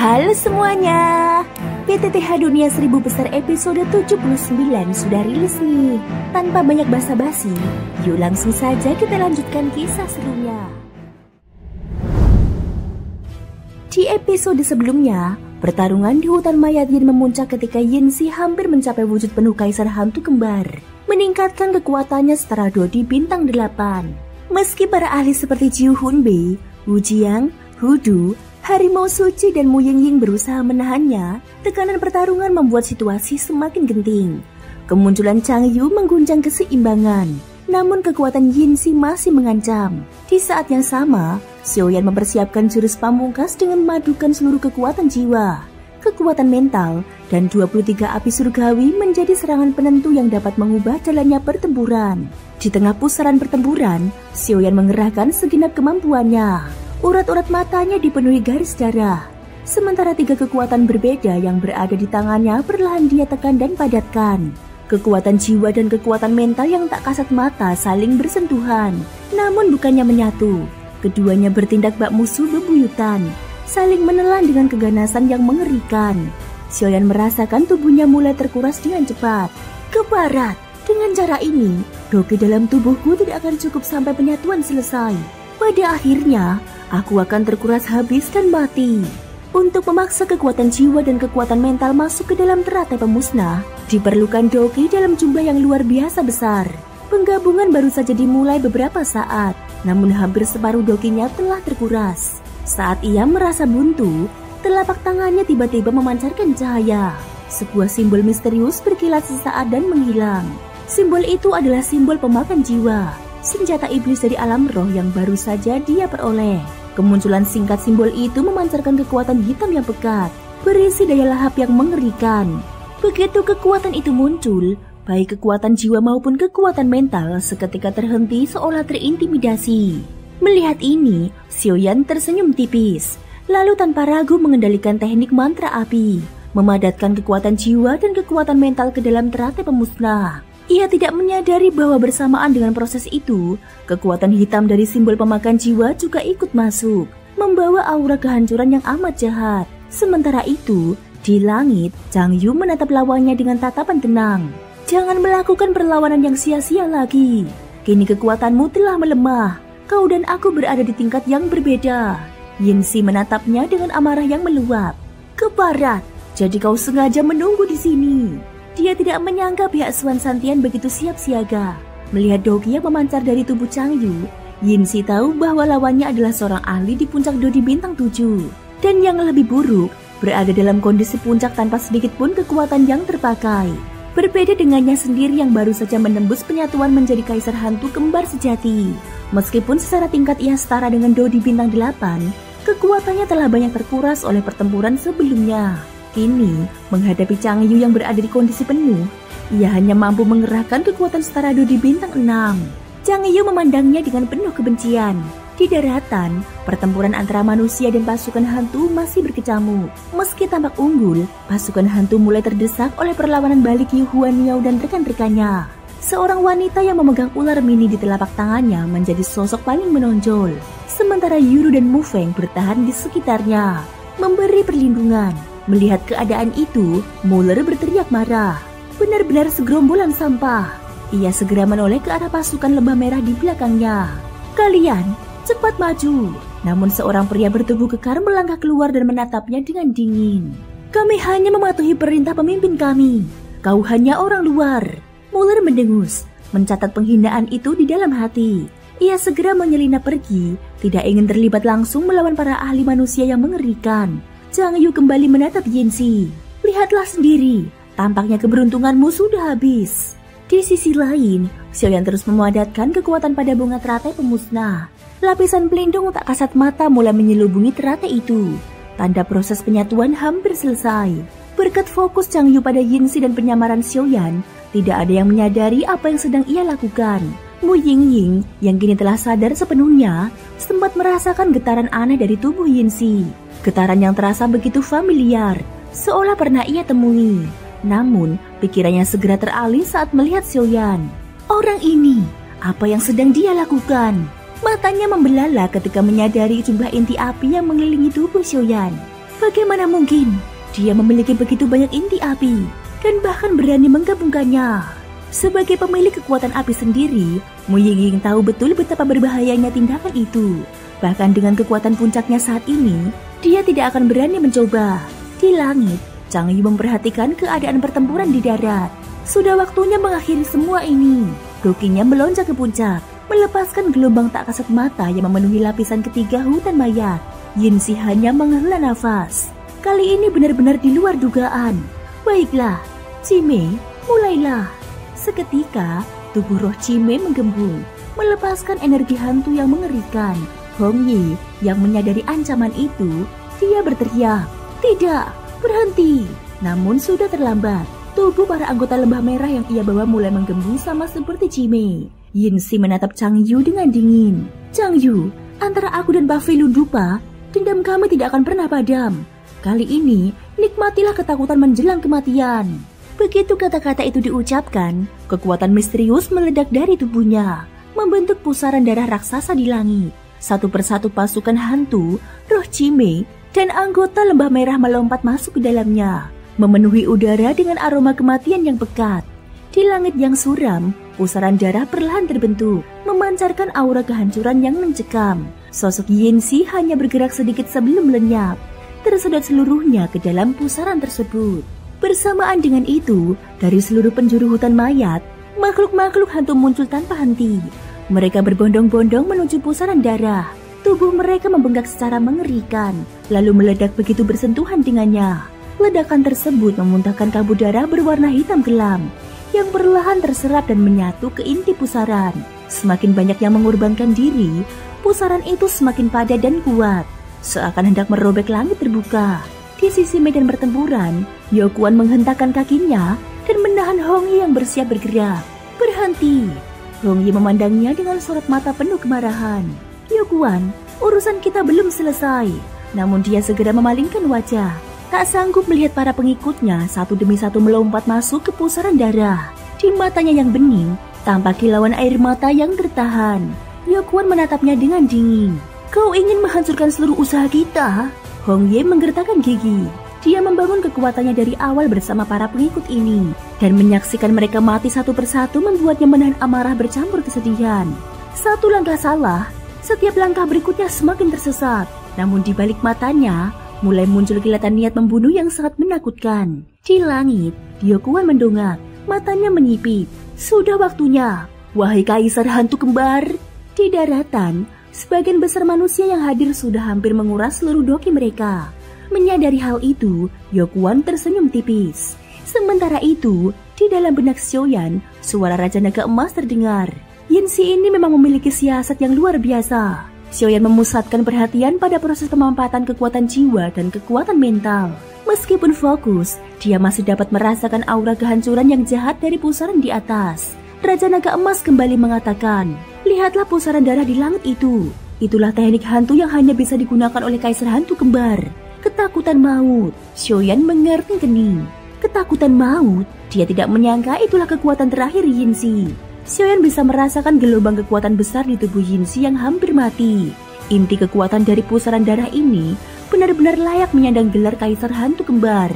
Halo semuanya, PTTH Dunia 1000 Besar episode 79 sudah rilis nih. Tanpa banyak basa-basi, yuk langsung saja kita lanjutkan kisah serunya. Di episode sebelumnya, pertarungan di hutan mayat Yin memuncak ketika Yinsi hampir mencapai wujud penuh kaisar hantu kembar, meningkatkan kekuatannya setara Dodi bintang 8. Meski para ahli seperti Jiu Hunbei, Wu Jiang, Hudu, Harimau Suci dan Mu Yingying berusaha menahannya, tekanan pertarungan membuat situasi semakin genting. Kemunculan Chang Yu mengguncang keseimbangan, namun kekuatan Yinsi masih mengancam. Di saat yang sama, Xiaoyan mempersiapkan jurus pamungkas dengan memadukan seluruh kekuatan jiwa, kekuatan mental, dan 23 api surgawi menjadi serangan penentu yang dapat mengubah jalannya pertempuran. Di tengah pusaran pertempuran, Xiaoyan mengerahkan segenap kemampuannya. Urat-urat matanya dipenuhi garis darah. Sementara 3 kekuatan berbeda yang berada di tangannya perlahan dia tekan dan padatkan. Kekuatan jiwa dan kekuatan mental yang tak kasat mata saling bersentuhan, namun bukannya menyatu. Keduanya bertindak bak musuh bebuyutan, saling menelan dengan keganasan yang mengerikan. Xiaoyan merasakan tubuhnya mulai terkuras dengan cepat. Ke barat, dengan cara ini, doge dalam tubuhku tidak akan cukup sampai penyatuan selesai. Pada akhirnya, aku akan terkuras habis dan mati. Untuk memaksa kekuatan jiwa dan kekuatan mental masuk ke dalam teratai pemusnah, diperlukan doge dalam jumlah yang luar biasa besar. Penggabungan baru saja dimulai beberapa saat, namun hampir separuh dogenya telah terkuras. Saat ia merasa buntu, telapak tangannya tiba-tiba memancarkan cahaya. Sebuah simbol misterius berkilat sesaat dan menghilang. Simbol itu adalah simbol pemakan jiwa, senjata iblis dari alam roh yang baru saja dia peroleh. Kemunculan singkat simbol itu memancarkan kekuatan hitam yang pekat, berisi daya lahap yang mengerikan. Begitu kekuatan itu muncul, baik kekuatan jiwa maupun kekuatan mental seketika terhenti seolah terintimidasi. Melihat ini, Xiaoyan tersenyum tipis, lalu tanpa ragu mengendalikan teknik mantra api, memadatkan kekuatan jiwa dan kekuatan mental ke dalam teratai pemusnah. Ia tidak menyadari bahwa bersamaan dengan proses itu, kekuatan hitam dari simbol pemakan jiwa juga ikut masuk, membawa aura kehancuran yang amat jahat. Sementara itu, di langit, Chang Yu menatap lawannya dengan tatapan tenang. Jangan melakukan perlawanan yang sia-sia lagi. Kini kekuatanmu telah melemah. Kau dan aku berada di tingkat yang berbeda. Yinsi menatapnya dengan amarah yang meluap. Ke barat, jadi kau sengaja menunggu di sini. Dia tidak menyangka pihak Suan Santian begitu siap siaga. Melihat doge yang memancar dari tubuh Chang Yu, Yinsi tahu bahwa lawannya adalah seorang ahli di puncak Dodi bintang 7. Dan yang lebih buruk, berada dalam kondisi puncak tanpa sedikit pun kekuatan yang terpakai. Berbeda dengannya sendiri yang baru saja menembus penyatuan menjadi kaisar hantu kembar sejati. Meskipun secara tingkat ia setara dengan Dodi bintang 8, kekuatannya telah banyak terkuras oleh pertempuran sebelumnya. Kini, menghadapi Chang Yu yang berada di kondisi penuh, ia hanya mampu mengerahkan kekuatan setara Dodi bintang 6. Chang Yu memandangnya dengan penuh kebencian. Di daratan, pertempuran antara manusia dan pasukan hantu masih berkecamuk. Meski tampak unggul, pasukan hantu mulai terdesak oleh perlawanan balik Yu Huaniao dan rekan-rekannya. Seorang wanita yang memegang ular mini di telapak tangannya menjadi sosok paling menonjol. Sementara Yuru dan Mu Feng bertahan di sekitarnya, memberi perlindungan. Melihat keadaan itu, Muller berteriak marah. Benar-benar segerombolan sampah. Ia segera menoleh ke arah pasukan lebah merah di belakangnya. Kalian, cepat maju. Namun seorang pria bertubuh kekar melangkah keluar dan menatapnya dengan dingin. Kami hanya mematuhi perintah pemimpin kami. Kau hanya orang luar. Muller mendengus, mencatat penghinaan itu di dalam hati. Ia segera menyelinap pergi, tidak ingin terlibat langsung melawan para ahli manusia yang mengerikan. Chang Yu kembali menatap Yinsi. Lihatlah sendiri, tampaknya keberuntunganmu sudah habis. Di sisi lain, Xiaoyan terus memadatkan kekuatan pada bunga teratai pemusnah. Lapisan pelindung tak kasat mata mulai menyelubungi teratai itu. Tanda proses penyatuan hampir selesai. Berkat fokus Chang Yu pada Yinsi dan penyamaran Xiaoyan, tidak ada yang menyadari apa yang sedang ia lakukan. Mu Yingying yang kini telah sadar sepenuhnya, sempat merasakan getaran aneh dari tubuh Yinsi. Getaran yang terasa begitu familiar, seolah pernah ia temui. Namun, pikirannya segera teralih saat melihat Xiaoyan. Orang ini, apa yang sedang dia lakukan? Matanya membelalak ketika menyadari jumlah inti api yang mengelilingi tubuh Xiaoyan. Bagaimana mungkin dia memiliki begitu banyak inti api dan bahkan berani menggabungkannya? Sebagai pemilik kekuatan api sendiri, Mu Yingying tahu betul betapa berbahayanya tindakan itu. Bahkan dengan kekuatan puncaknya saat ini, dia tidak akan berani mencoba. Di langit, Chang Yu memperhatikan keadaan pertempuran di darat. Sudah waktunya mengakhiri semua ini. Dokinya melonjak ke puncak, melepaskan gelombang tak kasat mata yang memenuhi lapisan ketiga hutan mayat. Yinsi hanya menghela nafas. Kali ini benar-benar di luar dugaan. Baiklah, Cime, mulailah. Seketika, tubuh roh Cime menggembung, melepaskan energi hantu yang mengerikan. Hong Yi yang menyadari ancaman itu, dia berteriak, "Tidak, berhenti!" Namun sudah terlambat. Tubuh para anggota lembah merah yang ia bawa mulai menggembung sama seperti Cime. Yinsi menatap Chang Yu dengan dingin. "Chang Yu, antara aku dan Buffalo Dupa, dendam kami tidak akan pernah padam. Kali ini, nikmatilah ketakutan menjelang kematian." Begitu kata-kata itu diucapkan, kekuatan misterius meledak dari tubuhnya, membentuk pusaran darah raksasa di langit. Satu persatu pasukan hantu, roh Cime, dan anggota lembah merah melompat masuk ke dalamnya, memenuhi udara dengan aroma kematian yang pekat. Di langit yang suram, pusaran darah perlahan terbentuk, memancarkan aura kehancuran yang mencekam. Sosok Yinsi hanya bergerak sedikit sebelum lenyap, tersedot seluruhnya ke dalam pusaran tersebut. Bersamaan dengan itu, dari seluruh penjuru hutan mayat, makhluk-makhluk hantu muncul tanpa henti. Mereka berbondong-bondong menuju pusaran darah. Tubuh mereka membengkak secara mengerikan, lalu meledak begitu bersentuhan dengannya. Ledakan tersebut memuntahkan kabut darah berwarna hitam kelam, yang perlahan terserap dan menyatu ke inti pusaran. Semakin banyak yang mengorbankan diri, pusaran itu semakin padat dan kuat, seakan hendak merobek langit terbuka. Di sisi medan pertempuran, Yokuan menghentakkan kakinya dan menahan Hong Yi yang bersiap bergerak. "Berhenti!" Hong Yi memandangnya dengan sorot mata penuh kemarahan. "Yokuan, urusan kita belum selesai." Namun dia segera memalingkan wajah, tak sanggup melihat para pengikutnya satu demi satu melompat masuk ke pusaran darah. Di matanya yang bening, tampak kilauan air mata yang tertahan. Yokuan menatapnya dengan dingin. "Kau ingin menghancurkan seluruh usaha kita?" Hong Ye menggertakkan gigi. Dia membangun kekuatannya dari awal bersama para pengikut ini, dan menyaksikan mereka mati satu persatu membuatnya menahan amarah bercampur kesedihan. Satu langkah salah, setiap langkah berikutnya semakin tersesat. Namun di balik matanya, mulai muncul kilatan niat membunuh yang sangat menakutkan. Di langit, Yokuan mendongak, matanya menyipit. "Sudah waktunya, wahai kaisar hantu kembar." Di daratan, sebagian besar manusia yang hadir sudah hampir menguras seluruh doki mereka. Menyadari hal itu, Yokuan tersenyum tipis. Sementara itu, di dalam benak Xiaoyan, suara Raja Naga Emas terdengar. Yinsi ini memang memiliki siasat yang luar biasa. Xiaoyan memusatkan perhatian pada proses pemampatan kekuatan jiwa dan kekuatan mental. Meskipun fokus, dia masih dapat merasakan aura kehancuran yang jahat dari pusaran di atas. Raja Naga Emas kembali mengatakan, "Lihatlah pusaran darah di langit itu. Itulah teknik hantu yang hanya bisa digunakan oleh kaisar hantu kembar. Ketakutan maut." Xiaoyan mengerti kening. Ketakutan maut? Dia tidak menyangka itulah kekuatan terakhir Yinsi. Xiaoyan bisa merasakan gelombang kekuatan besar di tubuh Yinsi yang hampir mati. Inti kekuatan dari pusaran darah ini benar-benar layak menyandang gelar kaisar hantu kembar.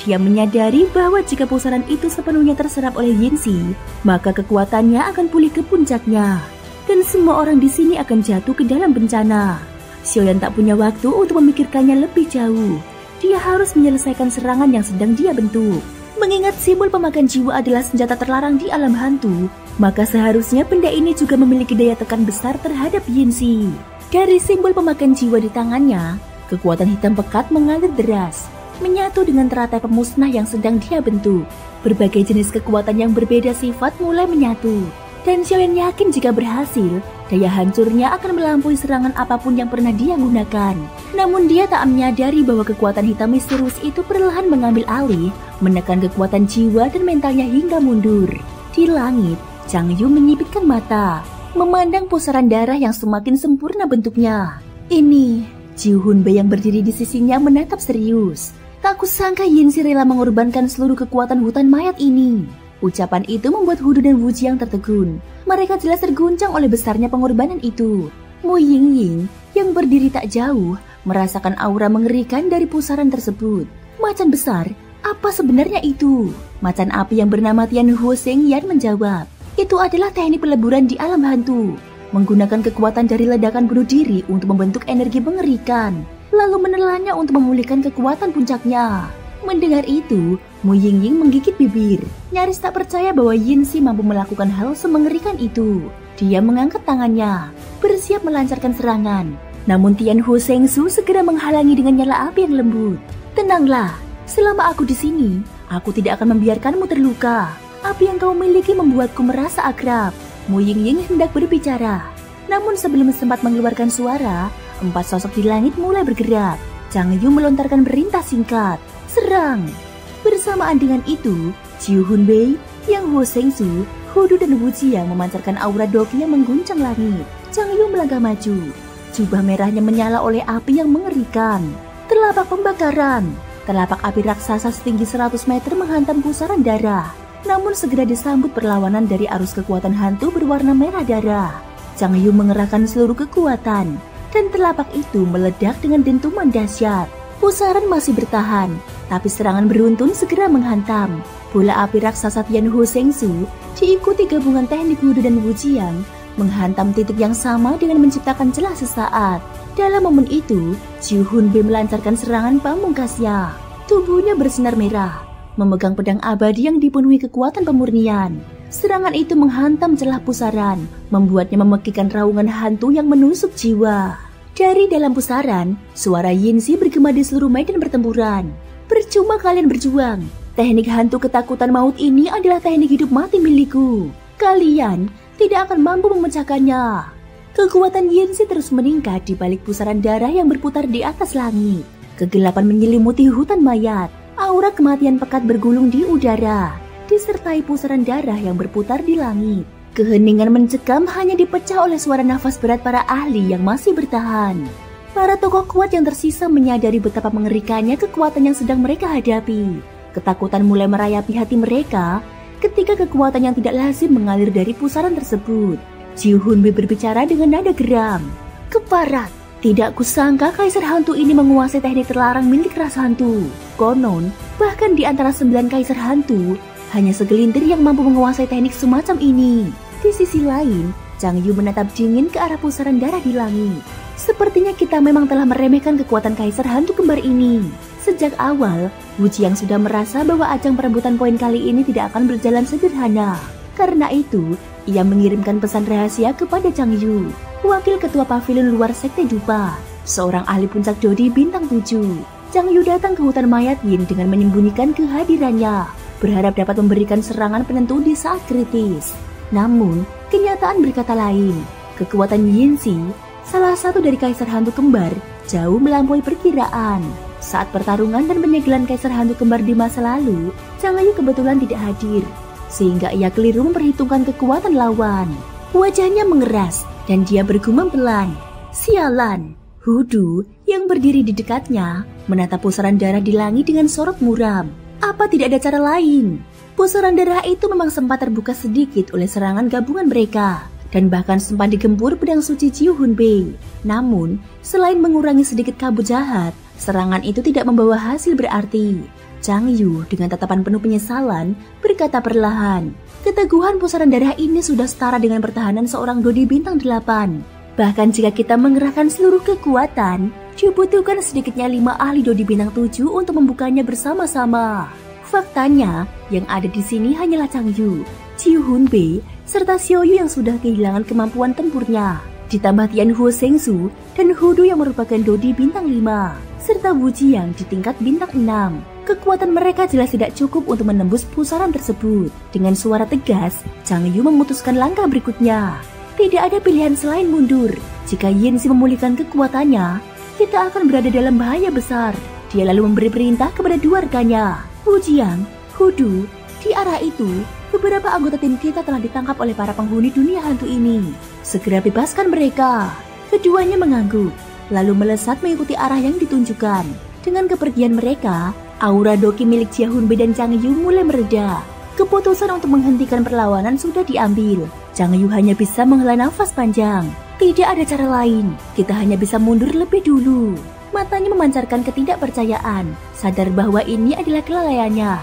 Dia menyadari bahwa jika pusaran itu sepenuhnya terserap oleh Yinsi, maka kekuatannya akan pulih ke puncaknya, dan semua orang di sini akan jatuh ke dalam bencana. Xiaoyan tak punya waktu untuk memikirkannya lebih jauh. Dia harus menyelesaikan serangan yang sedang dia bentuk. Mengingat simbol pemakan jiwa adalah senjata terlarang di alam hantu, maka seharusnya benda ini juga memiliki daya tekan besar terhadap Yinsi. Dari simbol pemakan jiwa di tangannya, kekuatan hitam pekat mengalir deras, menyatu dengan teratai pemusnah yang sedang dia bentuk. Berbagai jenis kekuatan yang berbeda sifat mulai menyatu, dan Xiaoyan yakin jika berhasil, daya hancurnya akan melampaui serangan apapun yang pernah dia gunakan. Namun dia tak menyadari bahwa kekuatan hitam misterius itu perlahan mengambil alih, menekan kekuatan jiwa dan mentalnya hingga mundur. Di langit, Chang Yu menyipitkan mata, memandang pusaran darah yang semakin sempurna bentuknya. "Ini," Jiu Hunbei yang berdiri di sisinya menatap serius. "Tak kusangka Yinsi rela mengorbankan seluruh kekuatan hutan mayat ini." Ucapan itu membuat Hudu dan Wu Jiang tertegun. Mereka jelas terguncang oleh besarnya pengorbanan itu. Mu Yingying yang berdiri tak jauh merasakan aura mengerikan dari pusaran tersebut. Macan besar, apa sebenarnya itu? Macan api yang bernama Tian Huo Seng Yan menjawab, itu adalah teknik peleburan di alam hantu. Menggunakan kekuatan dari ledakan bunuh diri untuk membentuk energi mengerikan, lalu menelannya untuk memulihkan kekuatan puncaknya. Mendengar itu, Mu Yingying menggigit bibir, nyaris tak percaya bahwa Yinsi mampu melakukan hal semengerikan itu. Dia mengangkat tangannya, bersiap melancarkan serangan. Namun Tian Huo Seng Su segera menghalangi dengan nyala api yang lembut. Tenanglah, selama aku di sini, aku tidak akan membiarkanmu terluka. Api yang kau miliki membuatku merasa akrab. Mu Yingying hendak berbicara. Namun sebelum sempat mengeluarkan suara, 4 sosok di langit mulai bergerak. Chang Yu melontarkan perintah singkat, serang. Bersamaan dengan itu, Jiu Hunbei, Yang Huo Seng Su, Hudu dan Wu Jiang memancarkan aura doki yang mengguncang langit. Chang Yu melangkah maju. Jubah merahnya menyala oleh api yang mengerikan. Telapak pembakaran. Telapak api raksasa setinggi 100 meter menghantam pusaran darah. Namun segera disambut perlawanan dari arus kekuatan hantu berwarna merah darah. Chang Yu mengerahkan seluruh kekuatan, dan telapak itu meledak dengan dentuman dahsyat. Pusaran masih bertahan, tapi serangan beruntun segera menghantam. Bola api raksasa Tian Huo Seng Su diikuti gabungan teknik Hudu dan Wu Jiang menghantam titik yang sama dengan menciptakan celah sesaat. Dalam momen itu, Jiu Hunbei melancarkan serangan pamungkasnya. Tubuhnya bersinar merah, memegang pedang abadi yang dipenuhi kekuatan pemurnian. Serangan itu menghantam celah pusaran, membuatnya memekikan raungan hantu yang menusuk jiwa. Dari dalam pusaran, suara Yinsi bergema di seluruh medan pertempuran. Percuma kalian berjuang. Teknik hantu ketakutan maut ini adalah teknik hidup mati milikku. Kalian tidak akan mampu memecahkannya. Kekuatan Yinsi terus meningkat di balik pusaran darah yang berputar di atas langit. Kegelapan menyelimuti hutan mayat. Aura kematian pekat bergulung di udara, disertai pusaran darah yang berputar di langit. Keheningan mencekam hanya dipecah oleh suara nafas berat para ahli yang masih bertahan. Para tokoh kuat yang tersisa menyadari betapa mengerikannya kekuatan yang sedang mereka hadapi. Ketakutan mulai merayapi hati mereka ketika kekuatan yang tidak lazim mengalir dari pusaran tersebut. Jiu Hunbei berbicara dengan nada geram. Keparat, tidak kusangka kaisar hantu ini menguasai teknik terlarang milik ras hantu. Konon, bahkan di antara 9 kaisar hantu, hanya segelintir yang mampu menguasai teknik semacam ini. Di sisi lain, Chang Yu menatap dingin ke arah pusaran darah di langit. Sepertinya kita memang telah meremehkan kekuatan kaisar hantu kembar ini. Sejak awal, Wu Jiang sudah merasa bahwa ajang perebutan poin kali ini tidak akan berjalan sederhana. Karena itu, ia mengirimkan pesan rahasia kepada Chang Yu, wakil ketua pavilion luar sekte Dupa, seorang ahli puncak Dodi bintang 7. Chang Yu datang ke hutan mayat Yin dengan menyembunyikan kehadirannya, berharap dapat memberikan serangan penentu di saat kritis. Namun, kenyataan berkata lain. Kekuatan Yinsi, salah satu dari kaisar hantu kembar, jauh melampaui perkiraan. Saat pertarungan dan penyegelan kaisar hantu kembar di masa lalu, Chang Yu kebetulan tidak hadir, sehingga ia keliru memperhitungkan kekuatan lawan. Wajahnya mengeras, dan dia bergumam pelan. Sialan! Hudu yang berdiri di dekatnya menatap pusaran darah di langit dengan sorot muram. Apa tidak ada cara lain? Pusaran darah itu memang sempat terbuka sedikit oleh serangan gabungan mereka, dan bahkan sempat digempur pedang suci Jiu Hunbei. Namun, selain mengurangi sedikit kabut jahat, serangan itu tidak membawa hasil berarti. Chang Yu dengan tatapan penuh penyesalan berkata perlahan, keteguhan pusaran darah ini sudah setara dengan pertahanan seorang Dodi bintang 8. Bahkan jika kita mengerahkan seluruh kekuatan, dibutuhkan sedikitnya 5 ahli Dodi bintang 7 untuk membukanya bersama-sama. Faktanya, yang ada di sini hanyalah Chang Yu, Jiu Hunbei, serta Xiao Yu yang sudah kehilangan kemampuan tempurnya. Ditambah Tian Huo Seng Su dan Hudu yang merupakan Dodi bintang 5, serta Wu Jiang di tingkat bintang 6. Kekuatan mereka jelas tidak cukup untuk menembus pusaran tersebut. Dengan suara tegas, Chang Yu memutuskan langkah berikutnya. Tidak ada pilihan selain mundur. Jika Yinsi memulihkan kekuatannya, kita akan berada dalam bahaya besar. Dia lalu memberi perintah kepada 2 rekannya, Wu Jiang, Hudu. Di arah itu, beberapa anggota tim kita telah ditangkap oleh para penghuni dunia hantu ini. Segera bebaskan mereka. Keduanya mengangguk, lalu melesat mengikuti arah yang ditunjukkan. Dengan kepergian mereka, aura doki milik Jia Hunbei dan Chang Yu mulai mereda. Keputusan untuk menghentikan perlawanan sudah diambil. Chang Yu hanya bisa menghela nafas panjang. Tidak ada cara lain, kita hanya bisa mundur lebih dulu. matanya memancarkan ketidakpercayaan, sadar bahwa ini adalah kelalaiannya.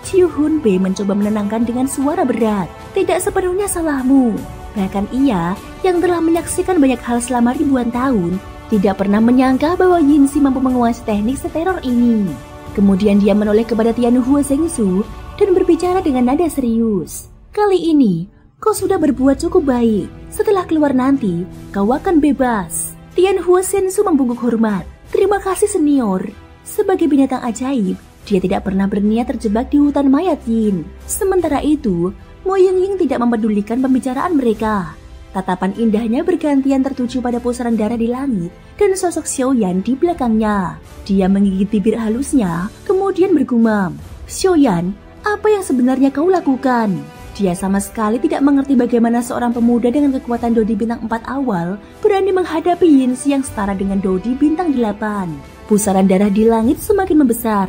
Chiu Hun Bei mencoba menenangkan dengan suara berat. Tidak sepenuhnya salahmu. Bahkan ia yang telah menyaksikan banyak hal selama ribuan tahun, tidak pernah menyangka bahwa Yinsi mampu menguasai teknik seteror ini. Kemudian dia menoleh kepada Tian Hua Zhengsu dan berbicara dengan nada serius. Kali ini, kau sudah berbuat cukup baik. Setelah keluar nanti, kau akan bebas. Tian Hua Zhengsu membungkuk hormat. Terima kasih senior. Sebagai binatang ajaib, dia tidak pernah berniat terjebak di hutan mayat Yin. Sementara itu, Mo Yingying tidak mempedulikan pembicaraan mereka. Tatapan indahnya bergantian tertuju pada pusaran darah di langit dan sosok Xiaoyan di belakangnya. Dia menggigit bibir halusnya, kemudian bergumam, "Xiaoyan, apa yang sebenarnya kau lakukan?" Dia sama sekali tidak mengerti bagaimana seorang pemuda dengan kekuatan Dodi bintang 4 awal berani menghadapi Yinsi yang setara dengan Dodi bintang 8. Pusaran darah di langit semakin membesar,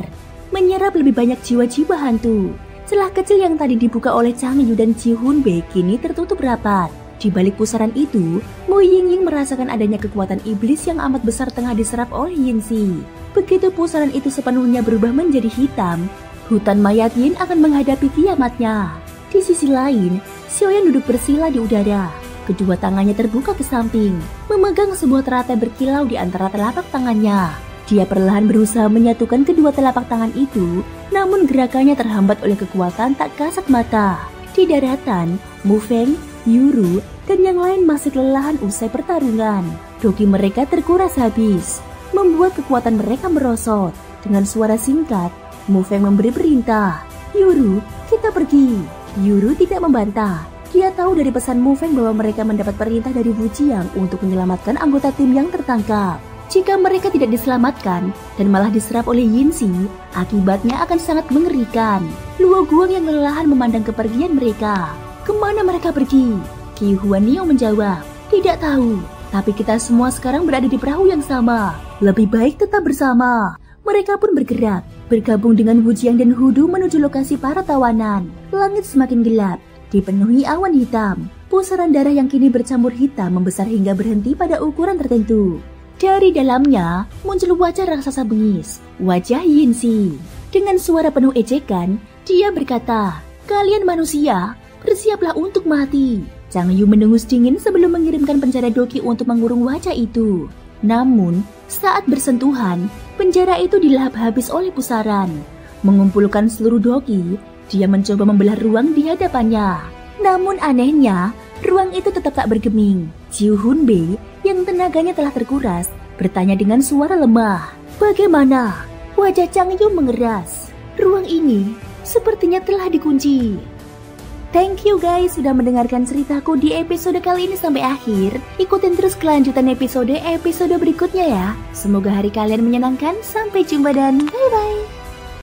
menyerap lebih banyak jiwa-jiwa hantu. Celah kecil yang tadi dibuka oleh Chang Yu dan Chiu Hun Bei kini tertutup rapat. Di balik pusaran itu, Mo Yingying merasakan adanya kekuatan iblis yang amat besar tengah diserap oleh Yinsi. Begitu pusaran itu sepenuhnya berubah menjadi hitam, hutan mayat Yin akan menghadapi kiamatnya. Di sisi lain, Xiaoyan duduk bersila di udara. Kedua tangannya terbuka ke samping, memegang sebuah teratai berkilau di antara telapak tangannya. Dia perlahan berusaha menyatukan kedua telapak tangan itu, namun gerakannya terhambat oleh kekuatan tak kasat mata. Di daratan, Mu Feng, Yuru, dan yang lain masih kelelahan usai pertarungan. Doki mereka terkuras habis, membuat kekuatan mereka merosot. Dengan suara singkat, Mu Feng memberi perintah, "Yuru, kita pergi." Yuru tidak membantah. Dia tahu dari pesan Mu Feng bahwa mereka mendapat perintah dari Wu Jiang untuk menyelamatkan anggota tim yang tertangkap. Jika mereka tidak diselamatkan dan malah diserap oleh Yinsi, akibatnya akan sangat mengerikan. Luo Guang yang kelelahan memandang kepergian mereka. Kemana mereka pergi? Qi Huanniao menjawab, "Tidak tahu, tapi kita semua sekarang berada di perahu yang sama. Lebih baik tetap bersama." Mereka pun bergerak, bergabung dengan Wu Jiang dan Hudu menuju lokasi para tawanan. Langit semakin gelap, dipenuhi awan hitam. Pusaran darah yang kini bercampur hitam membesar hingga berhenti pada ukuran tertentu. Dari dalamnya muncul wajah raksasa bengis, wajah Yinsi. Dengan suara penuh ejekan, dia berkata, "Kalian manusia, bersiaplah untuk mati." Chang Yu mendengus dingin sebelum mengirimkan penjara Doki untuk mengurung wajah itu. Namun, saat bersentuhan, penjara itu dilahap habis oleh pusaran. Mengumpulkan seluruh Doki, dia mencoba membelah ruang di hadapannya. Namun anehnya, ruang itu tetap tak bergeming. Chiu Hun Bei yang tenaganya telah terkuras bertanya dengan suara lemah, "Bagaimana?" Wajah Chang Yu mengeras. Ruang ini sepertinya telah dikunci. Thank you guys sudah mendengarkan ceritaku di episode kali ini sampai akhir. Ikutin terus kelanjutan episode berikutnya ya. Semoga hari kalian menyenangkan. Sampai jumpa dan bye-bye.